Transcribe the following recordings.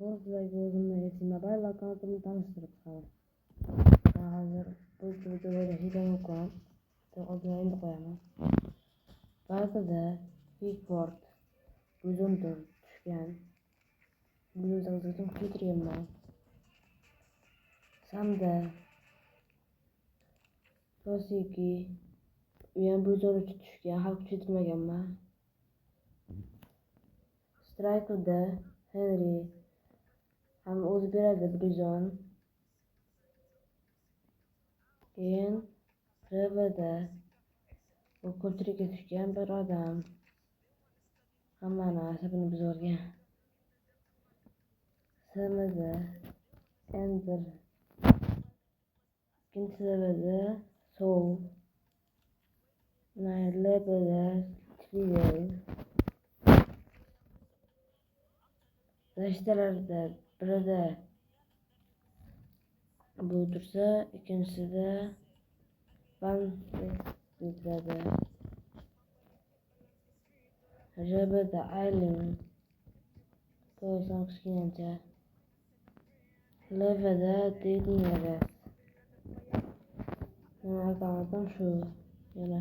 O'zidagi o'zimni mobil akkauntimni tanishtirib chiqaman. Hozir bu videoda hech mumkin. To'g'ri endi qo'yaman. Ba'zida Bigford buzundir tushgan. Buzundan kuchaytirganman. Hamda Rosiki u ham buzun tushgan, hali kuchaytirmaganman. Strike'da Henry ham o'zi beradi buzun. Keyin Prevada u ko'pchilikka tushgan bir odam. Hammani asabini buzib yuborgan. Samada Ender ikkinchi labada Soul labada Twitter dashtalarda birida bu tursa ikkinchisida Banditlarda Rabada Island to'g'ridan kichkincha Levada Dedinlari akkauntim shu yana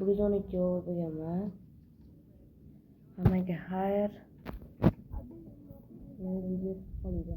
112 bo'lganman. Hammaga xayr. Yangi video qoldi.